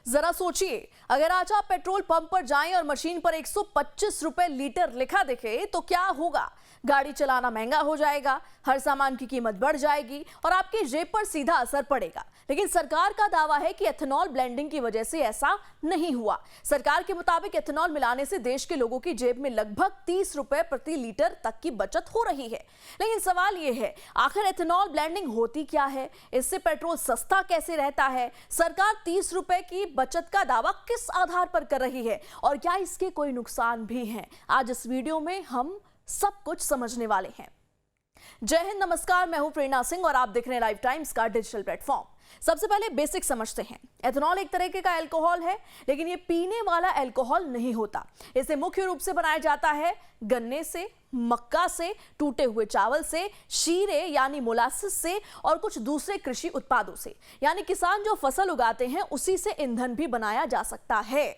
जरा सोचिए, अगर आज आप पेट्रोल पंप पर जाएं और मशीन पर 125 रुपए लीटर लिखा दिखे तो क्या होगा? गाड़ी चलाना महंगा हो जाएगा, हर सामान की कीमत बढ़ जाएगी और आपकी जेब पर सीधा असर पड़ेगा। लेकिन सरकार का दावा है कि एथेनॉल ब्लेंडिंग की वजह से ऐसा नहीं हुआ। सरकार के मुताबिक एथेनॉल मिलाने से देश के लोगों की जेब में लगभग 30 रुपए प्रति लीटर तक की बचत हो रही है। लेकिन सवाल यह है, आखिर एथेनॉल ब्लेंडिंग होती क्या है? इससे पेट्रोल सस्ता कैसे रहता है? सरकार 30 रुपए की बचत का दावा किस आधार पर कर रही है और क्या इसके कोई नुकसान भी हैं? आज इस वीडियो में हम सब कुछ समझने वाले हैं। जय हिंद, नमस्कार, मैं हूं प्रेरणा सिंह और आप देख रहे हैं लाइव टाइम्स का डिजिटल प्लेटफॉर्म। सबसे पहले बेसिक समझते हैं। एथेनॉल एक तरीके का अल्कोहल है, लेकिन ये पीने वाला अल्कोहल नहीं होता। इसे मुख्य रूप से बनाया जाता है गन्ने से, मक्का से, टूटे हुए चावल से, शीरे यानी मोलासिस से और कुछ दूसरे कृषि उत्पादों से। यानी किसान जो फसल उगाते हैं उसी से ईंधन भी बनाया जा सकता है।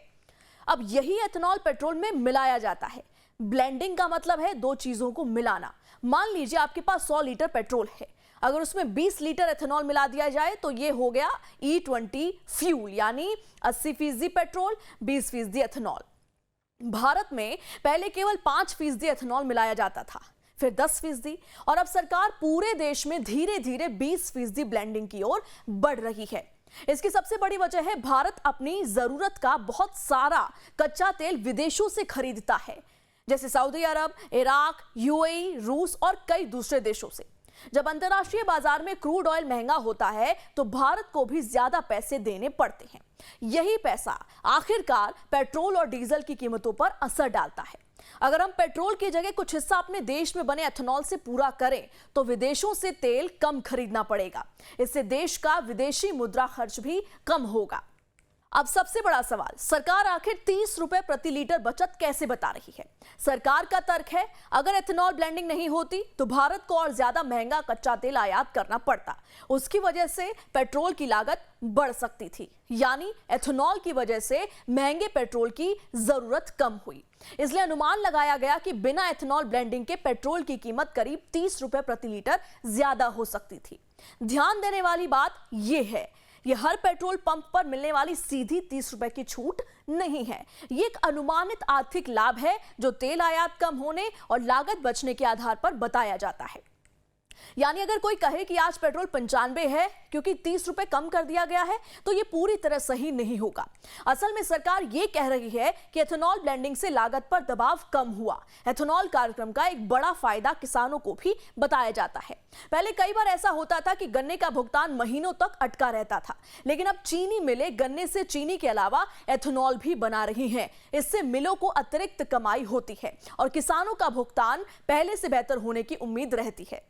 अब यही एथेनॉल पेट्रोल में मिलाया जाता है। ब्लेंडिंग का मतलब है दो चीजों को मिलाना। मान लीजिए आपके पास 100 लीटर पेट्रोल है, अगर उसमें 20 लीटर एथेनॉल मिला दिया जाए तो ये हो गया E20 फ्यूल, यानी 80% पेट्रोल, 20% एथेनॉल। भारत में पहले केवल 5% एथेनॉल मिलाया जाता था, फिर 10% और अब सरकार पूरे देश में धीरे धीरे 20% ब्लेंडिंग की ओर बढ़ रही है। इसकी सबसे बड़ी वजह है भारत अपनी जरूरत का बहुत सारा कच्चा तेल विदेशों से खरीदता है, जैसे सऊदी अरब, इराक, यूएई, रूस और कई दूसरे देशों से। जब अंतर्राष्ट्रीय बाजार में क्रूड ऑयल महंगा होता है तो भारत को भी ज्यादा पैसे देने पड़ते हैं। यही पैसा आखिरकार पेट्रोल और डीजल की कीमतों पर असर डालता है। अगर हम पेट्रोल की जगह कुछ हिस्सा अपने देश में बने एथेनॉल से पूरा करें तो विदेशों से तेल कम खरीदना पड़ेगा। इससे देश का विदेशी मुद्रा खर्च भी कम होगा। अब सबसे बड़ा सवाल, सरकार आखिर 30 रुपए प्रति लीटर बचत कैसे बता रही है? सरकार का तर्क है, अगर एथेनॉल ब्लेंडिंग नहीं होती तो भारत को और ज्यादा महंगा कच्चा तेल आयात करना पड़ता। उसकी वजह से पेट्रोल की लागत बढ़ सकती थी, यानी एथेनॉल की वजह से महंगे पेट्रोल की जरूरत कम हुई। इसलिए अनुमान लगाया गया कि बिना एथेनॉल ब्लेंडिंग के पेट्रोल की कीमत करीब 30 रुपए प्रति लीटर ज्यादा हो सकती थी। ध्यान देने वाली बात यह है, यह हर पेट्रोल पंप पर मिलने वाली सीधी 30 रुपए की छूट नहीं है। यह एक अनुमानित आर्थिक लाभ है जो तेल आयात कम होने और लागत बचने के आधार पर बताया जाता है। यानी अगर कोई कहे कि आज पेट्रोल 95 है क्योंकि 30 रुपए कम कर दिया गया है, तो यह पूरी तरह सही नहीं होगा। असल में सरकार यह कह रही है कि एथेनॉल ब्लेंडिंग से लागत पर दबाव कम हुआ। एथेनॉल कार्यक्रम का एक बड़ा फायदा किसानों को भी बताया जाता है। पहले कई बार ऐसा होता था कि गन्ने का भुगतान महीनों तक अटका रहता था, लेकिन अब चीनी मिलें गन्ने से चीनी के अलावा एथेनॉल भी बना रही हैं। इससे मिलों को अतिरिक्त कमाई होती है और किसानों का भुगतान पहले से बेहतर होने की उम्मीद रहती है।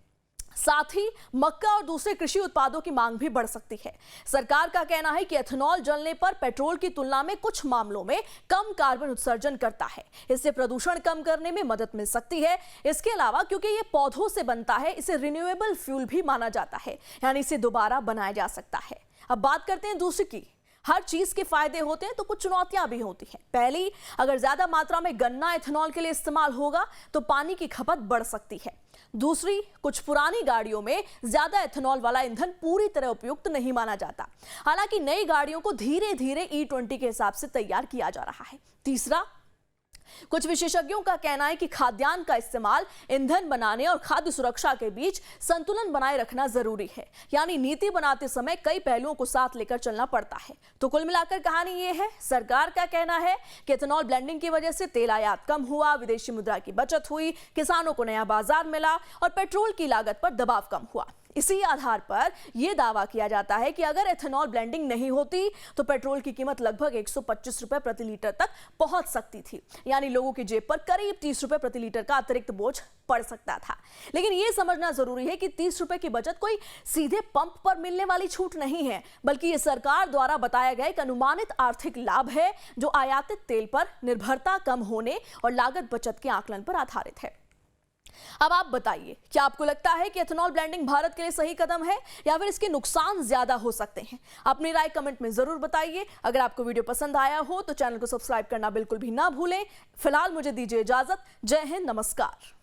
साथ ही मक्का और दूसरे कृषि उत्पादों की मांग भी बढ़ सकती है। सरकार का कहना है कि एथेनॉल जलने पर पेट्रोल की तुलना में कुछ मामलों में कम कार्बन उत्सर्जन करता है। इससे प्रदूषण कम करने में मदद मिल सकती है। इसके अलावा क्योंकि ये पौधों से बनता है, इसे रिन्यूएबल फ्यूल भी माना जाता है, यानी इसे दोबारा बनाया जा सकता है। अब बात करते हैं दूसरी की। हर चीज के फायदे होते हैं तो कुछ चुनौतियां भी होती हैं। पहली, अगर ज्यादा मात्रा में गन्ना एथेनॉल के लिए इस्तेमाल होगा तो पानी की खपत बढ़ सकती है। दूसरी, कुछ पुरानी गाड़ियों में ज्यादा एथेनॉल वाला ईंधन पूरी तरह उपयुक्त नहीं माना जाता। हालांकि नई गाड़ियों को धीरे धीरे E20 के हिसाब से तैयार किया जा रहा है। तीसरा, कुछ विशेषज्ञों का कहना है कि खाद्यान्न का इस्तेमाल ईंधन बनाने और खाद्य सुरक्षा के बीच संतुलन बनाए रखना जरूरी है। यानी नीति बनाते समय कई पहलुओं को साथ लेकर चलना पड़ता है। तो कुल मिलाकर कहानी यह है, सरकार का कहना है कि एथेनॉल ब्लेंडिंग की वजह से तेल आयात कम हुआ, विदेशी मुद्रा की बचत हुई, किसानों को नया बाजार मिला और पेट्रोल की लागत पर दबाव कम हुआ। इसी आधार पर यह दावा किया जाता है कि अगर एथेनॉल ब्लेंडिंग नहीं होती तो पेट्रोल की कीमत लगभग 125 रुपए प्रति लीटर तक पहुंच सकती थी, यानी लोगों की जेब पर करीब 30 रुपए प्रति लीटर का अतिरिक्त बोझ पड़ सकता था। लेकिन यह समझना जरूरी है कि 30 रुपए की बचत कोई सीधे पंप पर मिलने वाली छूट नहीं है, बल्कि यह सरकार द्वारा बताया गया एक अनुमानित आर्थिक लाभ है जो आयातित तेल पर निर्भरता कम होने और लागत बचत के आकलन पर आधारित है। अब आप बताइए, क्या आपको लगता है कि एथेनॉल ब्लेंडिंग भारत के लिए सही कदम है या फिर इसके नुकसान ज्यादा हो सकते हैं? अपनी राय कमेंट में जरूर बताइए। अगर आपको वीडियो पसंद आया हो तो चैनल को सब्सक्राइब करना बिल्कुल भी ना भूलें। फिलहाल मुझे दीजिए इजाजत। जय हिंद, नमस्कार।